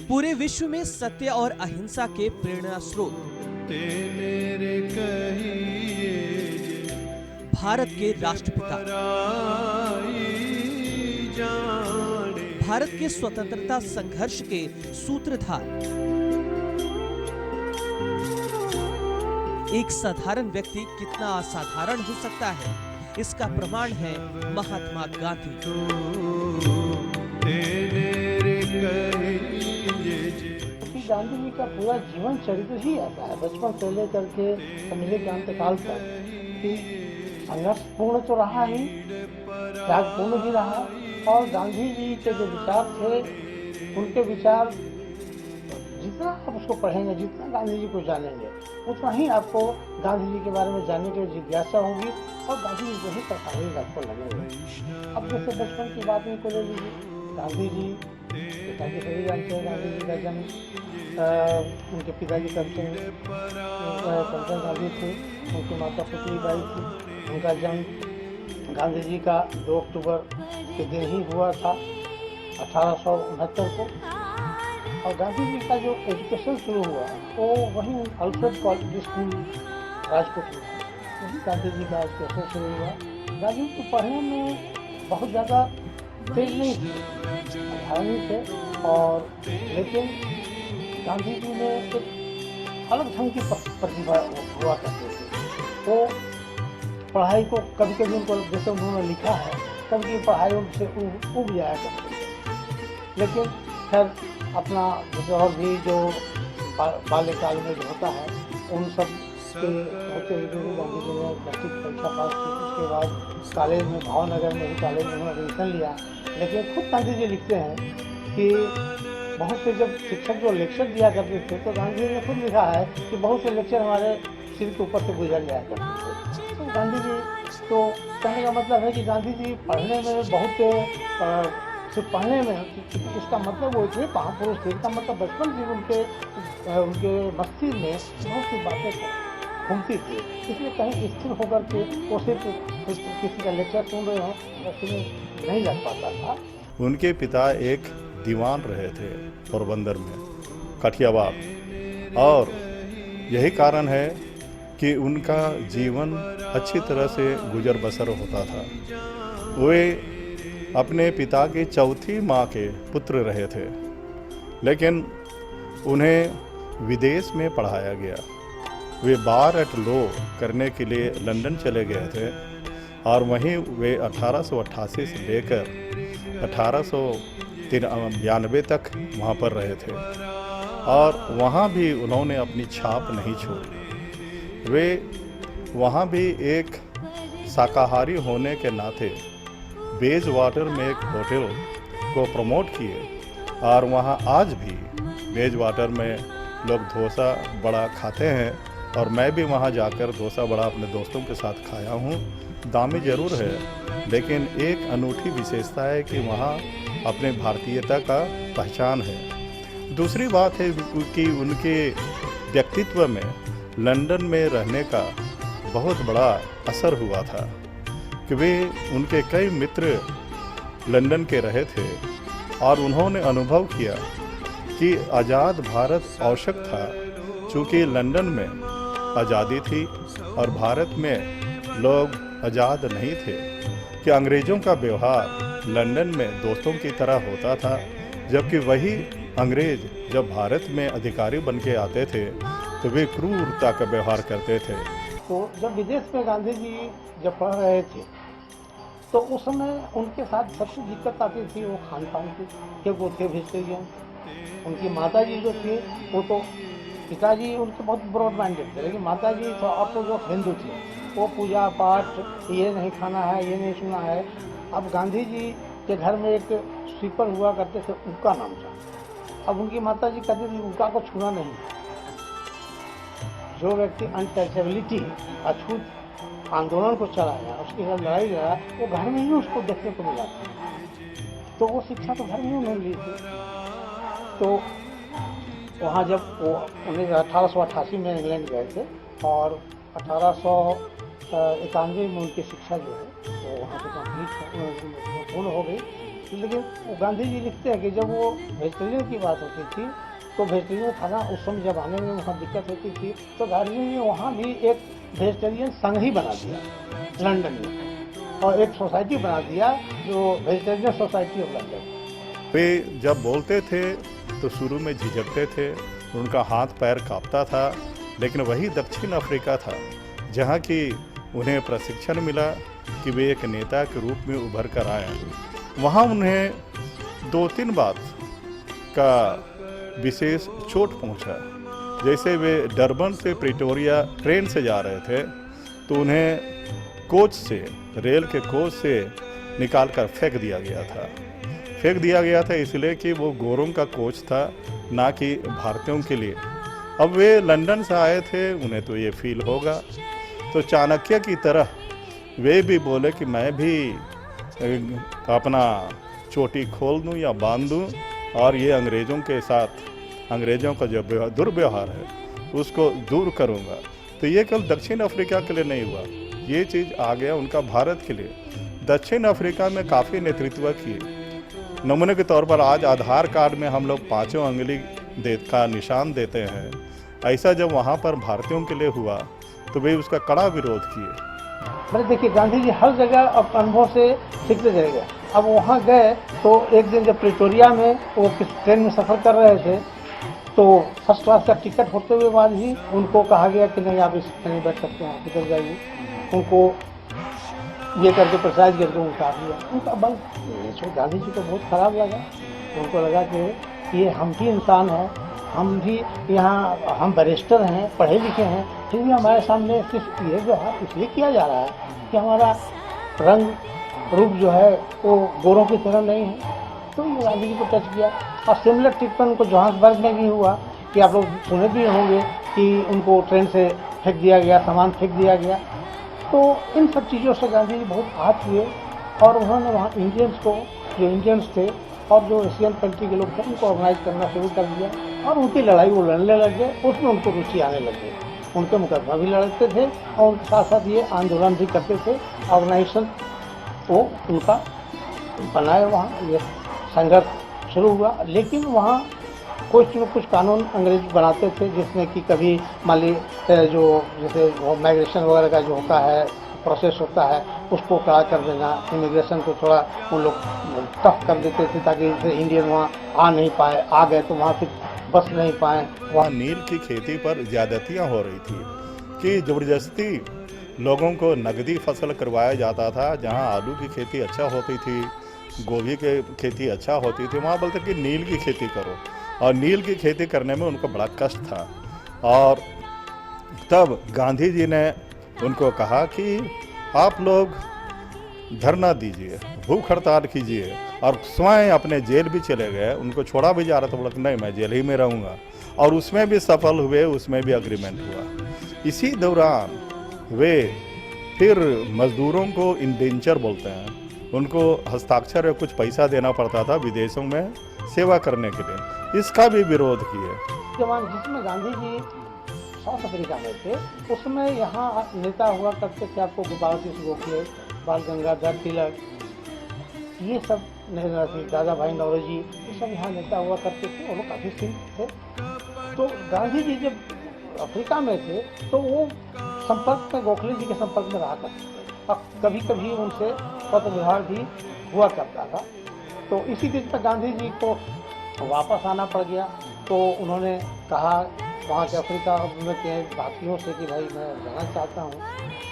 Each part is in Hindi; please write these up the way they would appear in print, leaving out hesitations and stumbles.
पूरे विश्व में सत्य और अहिंसा के प्रेरणा स्रोत, भारत के राष्ट्रपिता, भारत के स्वतंत्रता संघर्ष के सूत्रधार, एक साधारण व्यक्ति कितना असाधारण हो सकता है, इसका प्रमाण है महात्मा गांधी। गांधी जी का पूरा जीवन चरित्र ही ऐसा है, बचपन से लेकर के समझे के अंतकाल तक कि संघर्ष पूर्ण तो रहा ही, त्याग पूर्ण भी रहा। और गांधी जी के जो विचार थे, उनके विचार जितना आप उसको पढ़ेंगे, जितना गांधी जी को जानेंगे, उतना ही आपको गांधी जी के बारे में जानने की जिज्ञासा होगी और गांधी जी को ही प्रभावित आपको लगेगा। अब जैसे बचपन की बात को ले लीजिए, गांधी जी पिताजी सभी जानते हैं, गांधी जी का जन्म उनके पिताजी करमचंद गांधी थे, उनकी माता पुतलीबाई थी। उनका जन्म गांधी जी का 2 अक्टूबर के दिन ही हुआ था 1869 को। और गांधी जी का जो एजुकेशन शुरू हुआ वो वहीं अल्फ्रेड कॉलेज स्कूल राजकोट में, वहीं गांधी जी का एजुकेशन शुरू हुआ। गांधी जी को पढ़ने में बहुत ज़्यादा तेज नहीं थे, साधारण थे, और लेकिन गांधी जी में एक अलग ढंग की प्रतिभा हुआ करती थी। वो पढ़ाई को कभी कभी उनको, जैसे उन्होंने लिखा है, कभी पढ़ाई उनसे उब जाया करते थे। लेकिन खैर अपना जैसे और भी जो बाल्यकाल में जो होता है, उन सब के होते हुए गांधी जी ने मैट्रिक परीक्षा पास की। उसके बाद कॉलेज में, भावनगर में ही कॉलेज में उन्होंने एडमिशन लिया। लेकिन खुद गांधी जी लिखते हैं कि बहुत से जब शिक्षक जो लेक्चर दिया करते थे, तो गांधी जी ने खुद लिखा है कि बहुत से लेक्चर हमारे सिर के ऊपर से गुजर जाया करते थे। तो गांधी जी, तो कहने का मतलब है कि गांधी जी पढ़ने में बहुत, सिर्फ पढ़ने में, इसका मतलब वो इतने महापुरुष थे, इसका मतलब बचपन से उनके मस्तिष्क में बहुत सी बातें घूमती थी। इसलिए कहीं स्थिर होकर के वो सिर्फ किसी का लेक्चर सुन रहे हो, वैसे नहीं लग पाता था। उनके पिता एक दीवान रहे थे पोरबंदर में, कठियावाड़, और यही कारण है कि उनका जीवन अच्छी तरह से गुजर बसर होता था। वे अपने पिता की चौथी माँ के पुत्र रहे थे, लेकिन उन्हें विदेश में पढ़ाया गया। वे बार एट लॉ करने के लिए लंदन चले गए थे, और वहीं वे 1888 से लेकर 1893 तक वहाँ पर रहे थे, और वहाँ भी उन्होंने अपनी छाप नहीं छोड़ी। वे वहाँ भी एक शाकाहारी होने के नाते बेजवाटर में एक होटल को प्रमोट किए, और वहाँ आज भी बेजवाटर में लोग डोसा बड़ा खाते हैं, और मैं भी वहाँ जाकर डोसा बड़ा अपने दोस्तों के साथ खाया हूँ। दामी ज़रूर है, लेकिन एक अनूठी विशेषता है कि वहाँ अपने भारतीयता का पहचान है। दूसरी बात है कि उनके व्यक्तित्व में लंदन में रहने का बहुत बड़ा असर हुआ था, कि वे, उनके कई मित्र लंदन के रहे थे, और उन्होंने अनुभव किया कि आज़ाद भारत आवश्यक था, चूँकि लंदन में आज़ादी थी और भारत में लोग आज़ाद नहीं थे, कि अंग्रेज़ों का व्यवहार लंदन में दोस्तों की तरह होता था, जबकि वही अंग्रेज़ जब भारत में अधिकारी बन के आते थे तो वे क्रूरता का व्यवहार करते थे। तो जब विदेश में गांधी जी जब पढ़ रहे थे, तो उस समय उनके साथ सबसे दिक्कत आती थी वो खान पान की, क्योंकि वो थे वेजिटेरियन। उनकी माता जी जो थी, वो तो, पिताजी उनके बहुत ब्रॉड माइंडेड थे, लेकिन माता जी तो ऑर्थोडॉक्स हिंदू थी। वो पूजा पाठ, ये नहीं खाना है, ये नहीं सुना है। अब गांधी जी के घर में एक स्वीपर हुआ करते थे, उनका नाम था। अब उनकी माता जी कहती थी उनका को छूना नहीं। जो व्यक्ति अनटचेबिलिटी, अछूत आंदोलन को चलाया, उसके साथ लड़ाई लड़ा, वो घर में ही उसको देखने को मिला था। तो वो शिक्षा तो घर में ही उन्होंने ली थी। तो वहाँ जब वो 1888 में इंग्लैंड गए थे, और 1891 में उनकी शिक्षा जो है वो वहाँ से कंप्लीट पूर्ण हो गई। लेकिन वो गांधी जी लिखते हैं कि जब वो वेजिटेरियन की बात होती थी तो वेजिटेरियन खाना उस समय जब आने में वहाँ दिक्कत होती थी, तो गांधी जी ने वहाँ भी एक वेजिटेरियन संघ ही बना दिया लंदन में, और एक सोसाइटी बना दिया जो वेजिटेरियन सोसाइटी ऑफ लंदन। वे जब बोलते थे तो शुरू में झिझकते थे, उनका हाथ पैर कांपता था, लेकिन वही दक्षिण अफ्रीका था जहाँ की उन्हें प्रशिक्षण मिला कि वे एक नेता के रूप में उभर कर आए। वहाँ उन्हें 2-3 बात का विशेष चोट पहुँचा। जैसे वे डरबन से प्रिटोरिया ट्रेन से जा रहे थे तो उन्हें कोच से, रेल के कोच से निकाल कर फेंक दिया गया था इसलिए कि वो गोरों का कोच था, ना कि भारतीयों के लिए। अब वे लंदन से आए थे, उन्हें तो ये फील होगा, तो चाणक्य की तरह वे भी बोले कि मैं भी अपना चोटी खोल दूं या बांध दूं और ये अंग्रेज़ों के साथ, अंग्रेज़ों का जो दुर्व्यवहार है उसको दूर करूंगा। तो ये केवल दक्षिण अफ्रीका के लिए नहीं हुआ, ये चीज़ आ गया उनका भारत के लिए। दक्षिण अफ्रीका में काफ़ी नेतृत्व किए। नमूने के तौर पर आज आधार कार्ड में हम लोग 5 अंगुली का निशान देते हैं, ऐसा जब वहाँ पर भारतीयों के लिए हुआ तो वे उसका कड़ा विरोध किए। मैंने देखिए गांधी जी हर जगह अब अनुभव से सीखते चले गए। अब वहाँ गए तो एक दिन जब प्रिटोरिया में वो किस ट्रेन में सफ़र कर रहे थे तो फर्स्ट क्लास का टिकट होते हुए बाद ही उनको कहा गया कि नहीं आप इस ट्रेन में बैठ सकते हैं, निकल जाइए। उनको ये करके प्रेसाइज करके उनका दिया। उनका बल गांधी जी को बहुत ख़राब लगा। उनको लगा कि ये हम भी इंसान हैं, हम भी यहाँ, हम बैरिस्टर हैं, पढ़े लिखे हैं, फिर भी हमारे सामने सिर्फ ये जो है इसलिए किया जा रहा है कि हमारा रंग रूप जो है वो गोरों की तरह नहीं है। तो ये गांधी जी को टच किया। और सिमिलर ट्रीटमेंट उनको जोहान्सबर्ग में भी हुआ कि आप लोग सुने भी होंगे कि उनको ट्रेन से फेंक दिया गया, सामान फेंक दिया गया। तो इन सब चीज़ों से गांधी जी बहुत आहत हुए और उन्होंने वहाँ इंडियंस को, जो इंडियंस थे और जो एशियन कंट्री के लोग थे, उनको ऑर्गेनाइज करना शुरू कर दिया और उनकी लड़ाई वो लड़ने लग गए। उसमें उनको रुचि आने लग गई। उनके मुकदमा भी लड़ते थे और उनके साथ साथ ये आंदोलन भी करते थे। ऑर्गेनाइजेशन वो उनका बनाए, वहाँ ये संघर्ष शुरू हुआ। लेकिन वहाँ कुछ न कुछ कानून अंग्रेज बनाते थे जिसमें कि कभी मान ली जो जैसे माइग्रेशन वगैरह का जो होता है प्रोसेस होता है उसको कड़ा कर देना, इमिग्रेशन को थोड़ा वो लोग टफ कर देते थे ताकि इंडियन वहाँ आ नहीं पाए, आ गए तो वहाँ फिर बस नहीं पाए। वहाँ नील की खेती पर ज़्यादतियाँ हो रही थी कि ज़बरदस्ती लोगों को नकदी फसल करवाया जाता था। जहाँ आलू की खेती अच्छा होती थी, गोभी की खेती अच्छा होती थी, वहाँ बोलते कि नील की खेती करो, और नील की खेती करने में उनको बड़ा कष्ट था। और तब गांधी जी ने उनको कहा कि आप लोग धरना दीजिए, भूख हड़ताल कीजिए, और स्वयं अपने जेल भी चले गए। उनको छोड़ा भी जा रहा था, बोला कि नहीं मैं जेल ही में रहूँगा, और उसमें भी सफल हुए, उसमें भी अग्रीमेंट हुआ। इसी दौरान वे फिर मजदूरों को इंडेंचर बोलते हैं, उनको हस्ताक्षर या कुछ पैसा देना पड़ता था विदेशों में सेवा करने के लिए, इसका भी विरोध किए। जवान जिसमें गांधी जी साउथ अफ्रीका में थे उसमें यहाँ नेता हुआ करते थे आपको गोपाल कृष्ण गोखले, बाल गंगाधर तिलक, ये सब दादा भाई नौरोजी, ये सब यहाँ नेता हुआ करते थे। वो लोग काफ़ी सिंह थे। तो गांधी जी जब अफ्रीका में थे तो वो संपर्क में, गोखले जी के संपर्क में रहा करते थे और कभी कभी उनसे पत्र व्यवहार भी हुआ करता था। तो इसी बीच में गांधी जी को वापस आना पड़ गया। तो उन्होंने कहा वहाँ के अफ्रीका में के भारतीयों से कि भाई मैं जाना चाहता हूँ।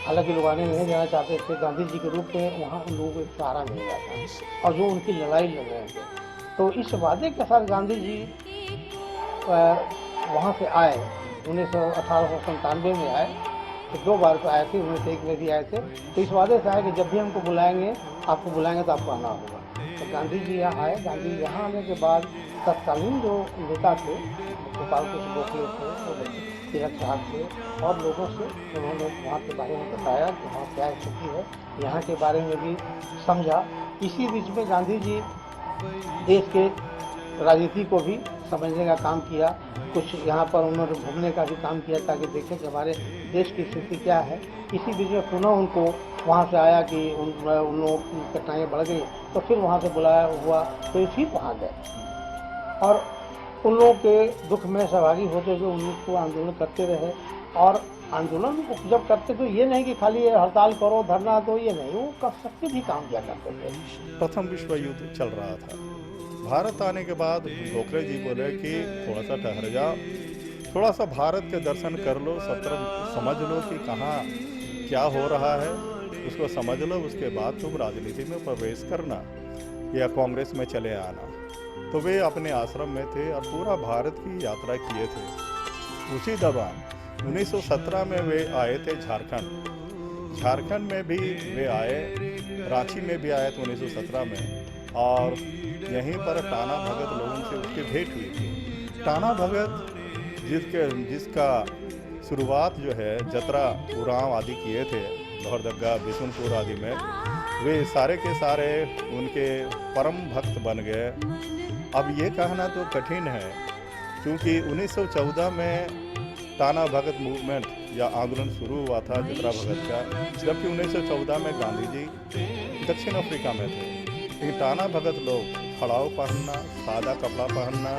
हालांकि लोग आने नहीं जाना चाहते थे। गांधी जी के रूप में वहाँ उन लोगों को एक सहारा मिल जाता और जो उनकी लड़ाई लड़ रहे थे। तो इस वादे के साथ गांधी जी वहाँ से आए, 1897 में आए। तो 2 बार तो आए थे, 1901 में भी आए थे। तो इस वादे से आए कि जब भी हमको बुलाएंगे, आपको बुलाएंगे तो आपको आना होगा। तो गांधी जी यहाँ आए। गांधी जी यहाँ आने के बाद तत्कालीन जो नेता थे, गोपाल कृष्ण गोखले थे, तिलक साहब थे, और लोगों से उन्होंने वहाँ के बारे में बताया कि वहाँ क्या स्थिति है, यहाँ के बारे में भी समझा। इसी बीच में गांधी जी देश के राजनीति को भी समझने का काम किया, कुछ यहाँ पर उन्होंने घूमने का भी काम किया ताकि देखें कि हमारे देश की स्थिति क्या है। इसी बीच में पुनः उनको वहाँ से आया कि उन लोगों की कठिनाइयाँ बढ़ गई, तो फिर वहाँ से बुलाया हुआ तो ये फिर वहाँ गए और उन लोगों के दुख में सहभागी होते हुए उनको आंदोलन करते रहे। और आंदोलन जब करते तो ये नहीं कि खाली हड़ताल करो, धरना दो, ये नहीं, वो कर सकते भी काम किया करते थे। प्रथम विश्व युद्ध चल रहा था। भारत आने के बाद गोखले जी बोले कि थोड़ा सा ठहर जाओ, थोड़ा सा भारत के दर्शन कर लो, सब समझ लो कि कहाँ क्या हो रहा है, उसको समझ लो, उसके बाद तुम राजनीति में प्रवेश करना या कांग्रेस में चले आना। तो वे अपने आश्रम में थे और पूरा भारत की यात्रा किए थे। उसी दौरान 1917 में वे आए थे झारखंड में भी वे आए, रांची में भी आए थे 1917 में, और यहीं पर टाना भगत लोगों से उसकी भेंट हुई थी। टाना भगत जिसका शुरुआत जो है जतरा उरांव आदि किए थे लोहरदगा बिशुनपुर आदि में, वे सारे के सारे उनके परम भक्त बन गए। अब ये कहना तो कठिन है क्योंकि 1914 में टाना भगत मूवमेंट या आंदोलन शुरू हुआ था जतरा भगत का, जबकि 1914 में गांधी जी दक्षिण अफ्रीका में थे। लेकिन टाना भगत लोग खड़ाऊ पहनना, सादा कपड़ा पहनना,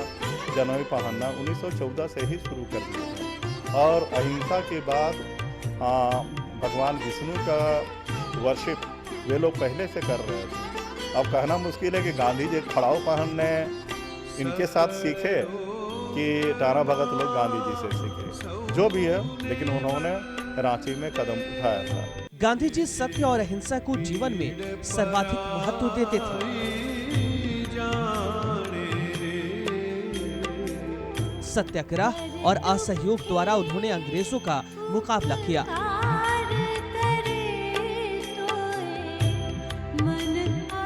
जनोई पहनना 1914 से ही शुरू कर दिए थे। और अहिंसा के बाद भगवान विष्णु का वर्शिप वे लोग पहले से कर रहे थे। अब कहना मुश्किल है कि गांधी जी खड़ाऊ पहनने इनके साथ सीखे कि टाना भगत लोग गांधी जी से सीखे, जो भी है, लेकिन उन्होंने रांची में कदम उठाया था। गांधी जी सत्य और अहिंसा को जीवन में सर्वाधिक महत्व देते थे। सत्याग्रह और असहयोग द्वारा उन्होंने अंग्रेजों का मुकाबला किया।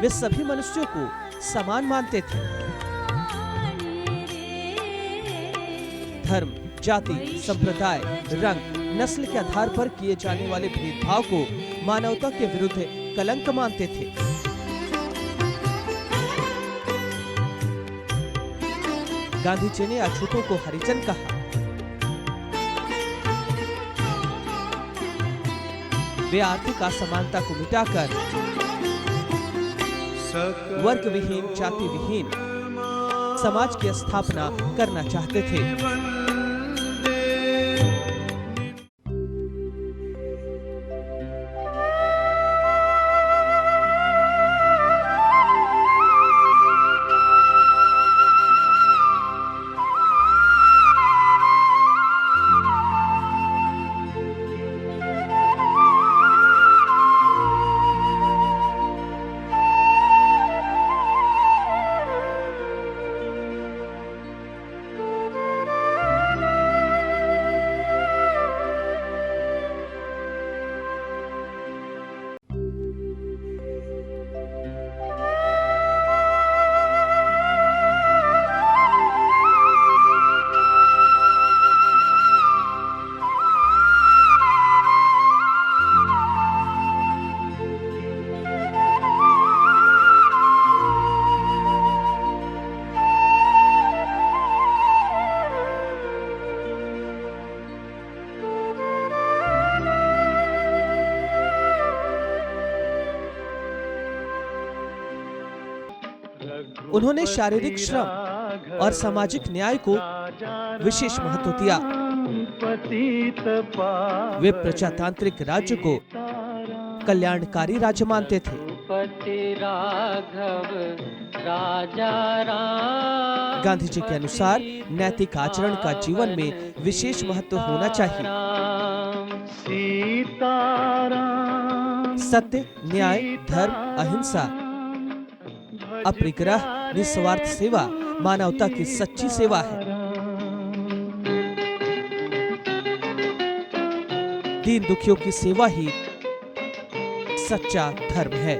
वे सभी मनुष्यों को समान मानते थे। धर्म, जाति, संप्रदाय, रंग, नस्ल के आधार पर किए जाने वाले भेदभाव को मानवता के विरुद्ध कलंक मानते थे। गांधी जी ने अछूतों को हरिजन कहा। वे आर्थिक असमानता को मिटाकर वर्ग विहीन, जाति विहीन समाज की स्थापना करना चाहते थे। उन्होंने शारीरिक श्रम और सामाजिक न्याय को विशेष महत्व दिया। वे प्रजातांत्रिक राज्य को कल्याणकारी राज्य मानते थे। गांधी जी के अनुसार नैतिक आचरण का जीवन में विशेष महत्व होना चाहिए। सत्य, न्याय, धर्म, अहिंसा, अपरिग्रह, निस्वार्थ सेवा मानवता की सच्ची सेवा है। दीन दुखियों की सेवा ही सच्चा धर्म है।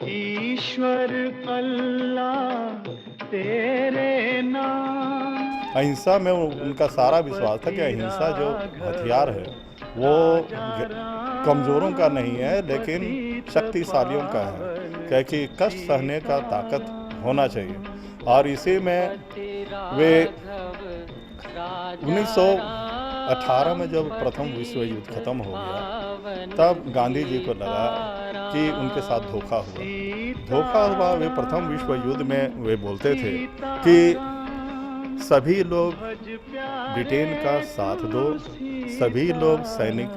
ईश्वर अल्लाह तेरे नाम। अहिंसा में उनका सारा विश्वास था कि अहिंसा जो हथियार है वो कमजोरों का नहीं है लेकिन शक्तिशालियों का है, क्योंकि कष्ट सहने का ताकत होना चाहिए। और इसी में वे 1918 में जब प्रथम विश्व युद्ध खत्म हो गया, तब गांधी जी को लगा कि उनके साथ धोखा हुआ। वे प्रथम विश्व युद्ध में वे बोलते थे कि सभी लोग ब्रिटेन का साथ दो, सभी लोग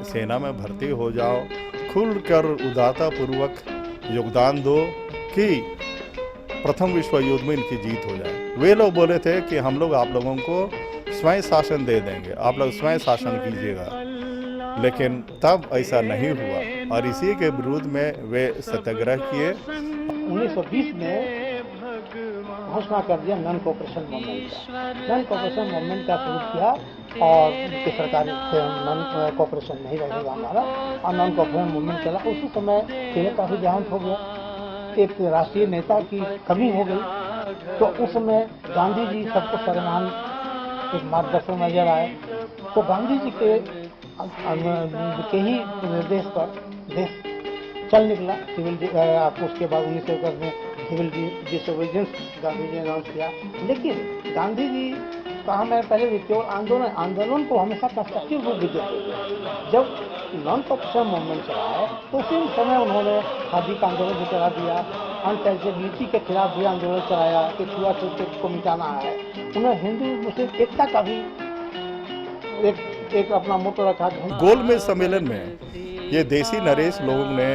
सेना में भर्ती हो जाओ, खुलकर उदारतापूर्वक योगदान दो कि प्रथम विश्व युद्ध में इनकी जीत हो जाए। वे लोग बोले थे कि हम लोग आप लोगों को स्वयं शासन दे देंगे, आप लोग स्वयं शासन कीजिएगा। लेकिन तब ऐसा नहीं हुआ और इसी के विरुद्ध में वे सत्याग्रह किए। 1920 में घोषणा कर दिया नॉन कोऑपरेशन मूवमेंट का। नॉन कोऑपरेशन मूवमेंट का शुरू किया और उनकी सरकार नॉन कोऑपरेशन नहीं रहेगा हमारा, और नॉन कोऑपरेशन मूवमेंट चला। उसी समय तिलक का भी देहांत हो गया, एक राष्ट्रीय नेता की कमी हो गई। तो उस समय गांधी जी सबको सर्वमान एक मार्गदर्शन नजर आए। तो गांधी जी के ही निर्देश पर देश चल निकला। आपको उसके बाद 1910 में सिविल डिसोबीडियंस गांधी जी ने अनाउंस किया। लेकिन गांधी जी कहा, मैं पहले विद्रोह आंदोलन को हमेशा कंस्ट्रक्टिव रूप भी देते थे। जब नॉन कोऑपरेशन मूवमेंट चला है तो उसी समय उन्होंने खादी का आंदोलन भी चला दिया, अनटचेबिलिटी के खिलाफ भी आंदोलन चलाया कि छुआछूत को मिटाना है। उन्होंने हिंदू मुस्लिम एकता का भी एक अपना मोटो रखा। गोलमेज सम्मेलन में ये देसी नरेश लोगों ने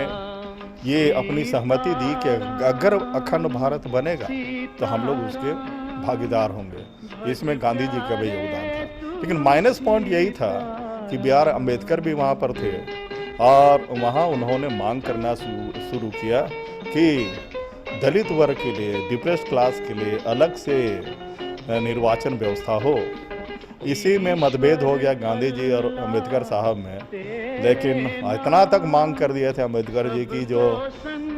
ये अपनी सहमति दी कि अगर अखंड भारत बनेगा तो हम लोग उसके भागीदार होंगे। इसमें गांधी जी का भी योगदान था। लेकिन माइनस पॉइंट यही था कि बी आर अम्बेडकर भी वहाँ पर थे और वहाँ उन्होंने मांग करना शुरू किया कि दलित वर्ग के लिए, डिप्रेस्ड क्लास के लिए अलग से निर्वाचन व्यवस्था हो। इसी में मतभेद हो गया गांधी जी और अम्बेडकर साहब में। लेकिन इतना तक मांग कर दिए थे अम्बेडकर जी की जो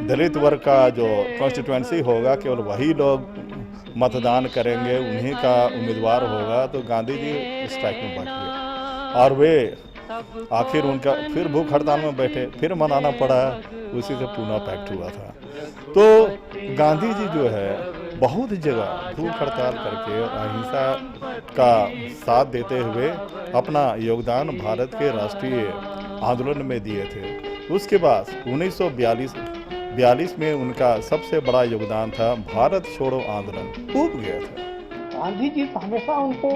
दलित वर्ग का जो कॉन्स्टिट्यूएंसी होगा केवल वही लोग मतदान करेंगे, उन्हीं का उम्मीदवार होगा। तो गांधी जी स्ट्राइक में बैठ गए और वे आखिर उनका फिर भूख हड़ताल में बैठे, फिर मनाना पड़ा। उसी से पूना पैक्ट हुआ था। तो गांधी जी जो है बहुत जगह भूख हड़ताल करके अहिंसा का साथ देते हुए अपना योगदान भारत के राष्ट्रीय आंदोलन में दिए थे। उसके बाद 1942 में उनका सबसे बड़ा योगदान था भारत छोड़ो आंदोलन, टूट गया था। गांधी जी हमेशा उनको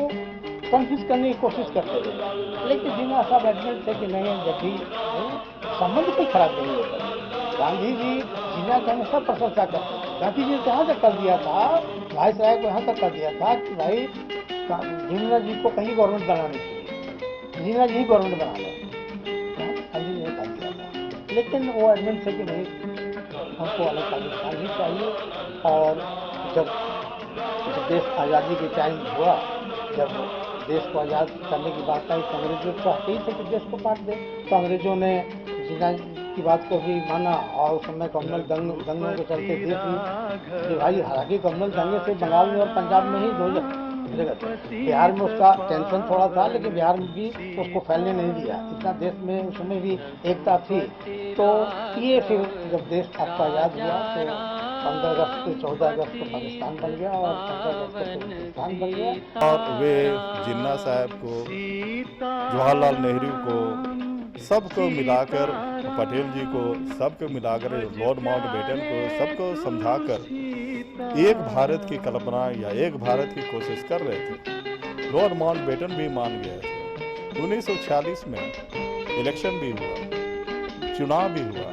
कंफ्यूज करने की कोशिश करते थे, लेकिन जिन्हें ऐसा एडमिट थे कि नहीं, जब भी संबंध कोई खराब नहीं होता। गांधी जी जिन्ना की हमेशा प्रशंसा करते थे। गांधी जी ने यहाँ तक कर दिया था, भाई साहब को यहाँ तक कर दिया था कि भाई जिन्ना जी को कहीं गवर्नमेंट बनानी चाहिए, जिन्ना जी ही गवर्नमेंट बना लो। गांधी जी ने कर दिया था, लेकिन वो एडमिट थे कि नहीं, हमको अलग पाकिस्तान ही चाहिए। और जब देश आज़ादी के टाइम हुआ, जब देश को आज़ाद करने की बात आई तो अंग्रेजों को चाहते ही थे कि देश को काट दे। तो अंग्रेजों ने जिन्ना की बात को भी माना और उस समय कम्युनल दंगों के चलते देश भी भाई, हालांकि कम्युनल दंगे से बंगाल में और पंजाब में ही दो जगह थे। बिहार में उसका टेंशन थोड़ा था, लेकिन बिहार में भी उसको फैलने नहीं दिया। इतना देश में उस समय भी एकता थी। तो ये फिर जब देश आपका आज़ाद हुआ तो 15 अगस्त से 14 अगस्त को पाकिस्तान बन गया और 15 अगस्त को हिंदुस्तान बन गया। और वे जिन्ना साहब को, जवाहरलाल नेहरू को, सबको मिलाकर, पटेल जी को, सबको मिलाकर, लॉर्ड माउंटबेटन को, सबको समझाकर एक भारत की कल्पना या एक भारत की कोशिश कर रहे थे। लॉर्ड माउंटबेटन भी मान गए थे। 1946 में इलेक्शन भी हुआ, चुनाव भी हुआ,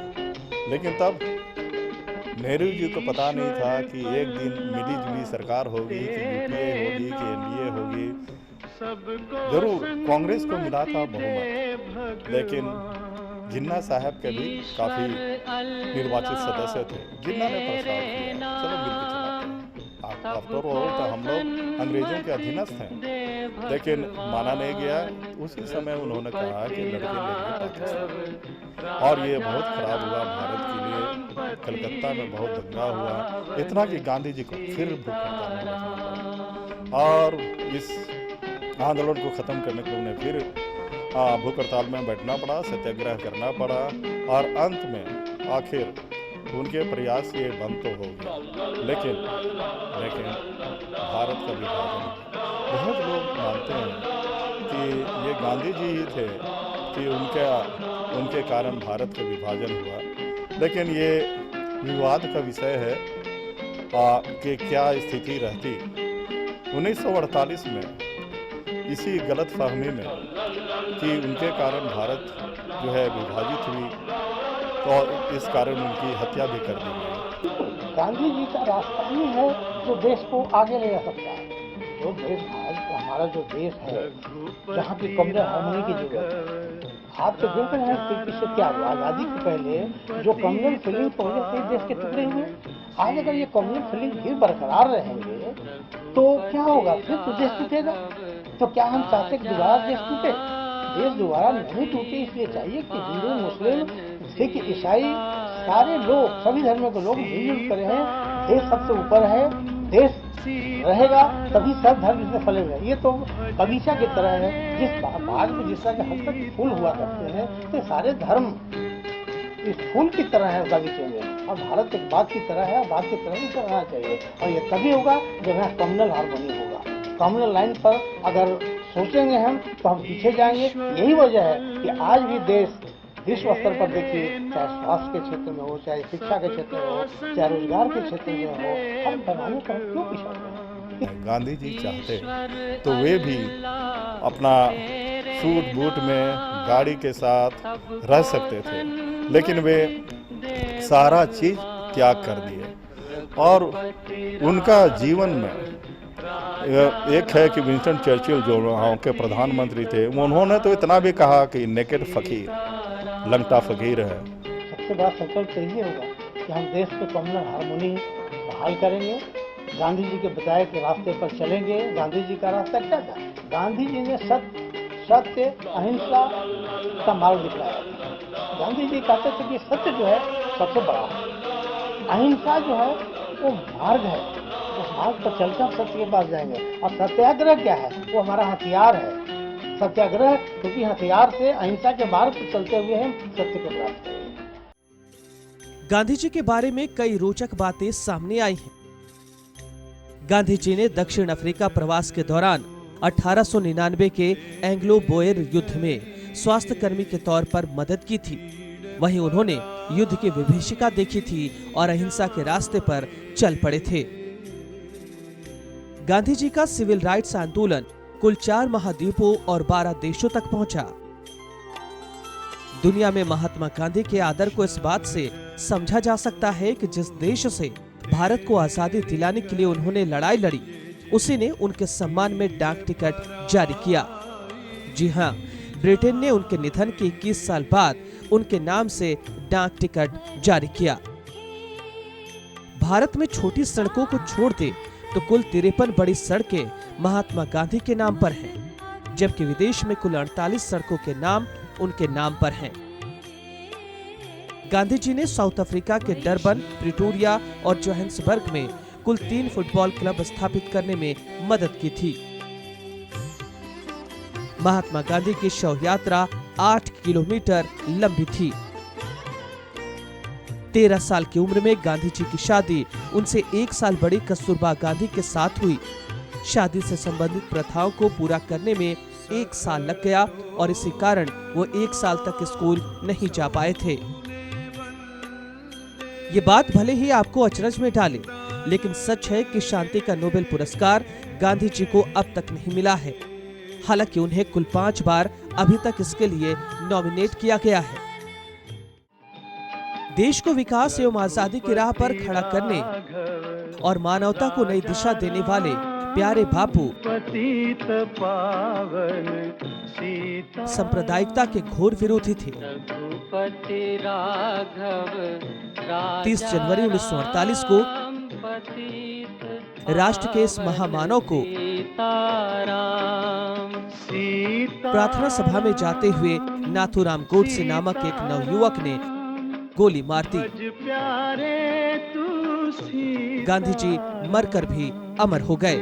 लेकिन तब नेहरू जी को पता नहीं था कि एक दिन मिली जुली सरकार होगी, कि यूपीए होगी, कि एनडीए होगी। जरूर कांग्रेस को मिला था बहुमत, लेकिन जिन्ना साहब के भी काफी निर्वाचित सदस्य थे। जिन्ना ने प्रस्ताव किया, चलो मिलकर चलाते हैं। आफ्टर ऑल तो हम लोग अंग्रेजों के अधीनस्थ हैं, लेकिन माना नहीं गया। उसी समय उन्होंने कहा कि लड़के लेंगे पाकिस्तान, और ये बहुत खराब हुआ भारत के लिए। कलकत्ता में बहुत दंगा हुआ, इतना कि गांधी जी को फिर भूख हड़ताल में बैठना पड़ा और इस आंदोलन को ख़त्म करने के लिए उन्हें फिर भूख हड़ताल में बैठना पड़ा, सत्याग्रह करना पड़ा और अंत में आखिर उनके प्रयास ये बंद तो हो गया, लेकिन भारत का विभाजन, बहुत लोग मानते हैं कि ये गांधी जी ही थे कि उनके कारण भारत का विभाजन हुआ, लेकिन ये विवाद का विषय है कि क्या स्थिति रहती 1948 में इसी गलतफहमी में कि उनके कारण भारत जो है विभाजित हुई, तो इस कारण उनकी हत्या भी कर दी गई। गांधी जी का रास्ता ही है जो देश को आगे ले जा सकता है। जो देश आज हमारा जो देश है, जहाँ की कम्युनल हार्मनी की जरूरत है। आप तो देख रहे हैं कि इससे क्या हुआ, आज़ादी के पहले जो कम्युनल फीलिंग की वजह से देश के टुकड़े हुए, आज अगर ये कम्युनल फीलिंग भी बरकरार रहेंगे तो क्या होगा, फिर तो देश टूटेगा। तो क्या हम चाहते कि दोबारा देश टूटे? देश दोबारा नहीं टूटे, इसलिए चाहिए कि हिंदू, मुस्लिम, सिख, ईसाई, सारे लोग, सभी धर्मों के लोग मिलजुल कर हैं। देश सबसे ऊपर है, देश रहेगा तभी सब धर्म इसमें फलेंगे। ये तो बगीचा की तरह है, जिस बाग में जिस तरह के हद तक फूल हुआ करते हैं, तो सारे धर्म इस फूल की तरह है बगीचे में, और भारत एक बाग की तरह है, बाग की तरह ही करना चाहिए। और ये तभी होगा जब यहाँ कम्युनल हार्मनी होगा। कम्युनल लाइन पर अगर सोचेंगे हम तो हम पीछे जाएंगे। यही वजह है कि आज भी देश विश्व स्तर पर देखिए, चाहे स्वास्थ्य के क्षेत्र में हो, चाहे शिक्षा के क्षेत्र में हो, चाहे रोजगार के क्षेत्र में हो, हम पैमाने पर क्यों पीछे हैं? गांधी जी चाहते तो वे भी अपना सूट बूट में गाड़ी के साथ रह सकते थे, लेकिन वे सारा चीज त्याग कर दिए। और उनका जीवन में एक है कि विंस्टन चर्चिल जो वहाँ के प्रधानमंत्री थे, उन्होंने तो इतना भी कहा कि नेकेड फकीर, लंगटा फकीर है। सबसे बड़ा संकल्प तो ये होगा कि हम देश को कम्युनल हार्मनी बहाल करेंगे, गांधी जी के बताए के रास्ते पर चलेंगे। गांधी जी का रास्ता क्या था? गांधी जी ने सत्य, अहिंसा का मार्ग दिखलाया। गांधी जी कहते थे कि सत्य जो है सबसे बड़ा है, अहिंसा जो है वो मार्ग है, उस मार्ग पर चलकर हम सत्य के पास जाएंगे। और सत्याग्रह क्या है? वो हमारा हथियार है। सत्याग्रह क्योंकि हथियार से अहिंसा के मार्ग पर चलते हुए हम सत्य को प्राप्त करेंगे। गांधी जी के बारे में कई रोचक बातें सामने आई हैं। गांधी जी ने दक्षिण अफ्रीका प्रवास के दौरान 1899 के एंग्लो बोयर युद्ध में स्वास्थ्य कर्मी के तौर पर मदद की थी। वहीं उन्होंने युद्ध की विभीषिका देखी थी और अहिंसा के रास्ते पर चल पड़े थे। गांधी जी का सिविल राइट्स आंदोलन कुल 4 महाद्वीपों और 12 देशों तक पहुंचा। दुनिया में महात्मा गांधी के आदर को इस बात से समझा जा सकता है कि जिस देश से भारत को आजादी दिलाने के लिए उन्होंने लड़ाई लड़ी, उसी ने उनके सम्मान में डाक टिकट जारी किया। जी हां, ब्रिटेन ने उनके निधन के 21 साल बाद उनके नाम से डाक टिकट जारी किया। भारत में छोटी सड़कों को छोड़ दे तो कुल 53 बड़ी सड़कें महात्मा गांधी के नाम पर हैं, जबकि विदेश में कुल 48 सड़कों के नाम उनके नाम पर हैं। गांधी जी ने साउथ अफ्रीका के डरबन, प्रिटोरिया और जोहान्सबर्ग में कुल 3 फुटबॉल क्लब स्थापित करने में मदद की थी। महात्मा गांधी की शव यात्रा 8 किलोमीटर लंबी थी। 13 साल की उम्र में गांधी जी की शादी उनसे 1 साल बड़ी कस्तूरबा गांधी के साथ हुई। शादी से संबंधित प्रथाओं को पूरा करने में 1 साल लग गया और इसी कारण वो 1 साल तक स्कूल नहीं जा पाए थे। ये बात भले ही आपको अचरज में डाले, लेकिन सच है कि शांति का नोबेल पुरस्कार गांधी जी को अब तक नहीं मिला है। हालांकि उन्हें कुल 5 बार अभी तक इसके लिए नॉमिनेट किया गया है। देश को विकास एवं आजादी की राह पर खड़ा करने और मानवता को नई दिशा देने वाले प्यारे बापू सांप्रदायिकता के घोर विरोधी थे। 30 जनवरी 1948 को राष्ट्र के इस महामानव को प्रार्थना सभा में जाते हुए नाथूराम गोडसे नामक एक नवयुवक ने गोली मार दी। गांधी जी मरकर भी अमर हो गए।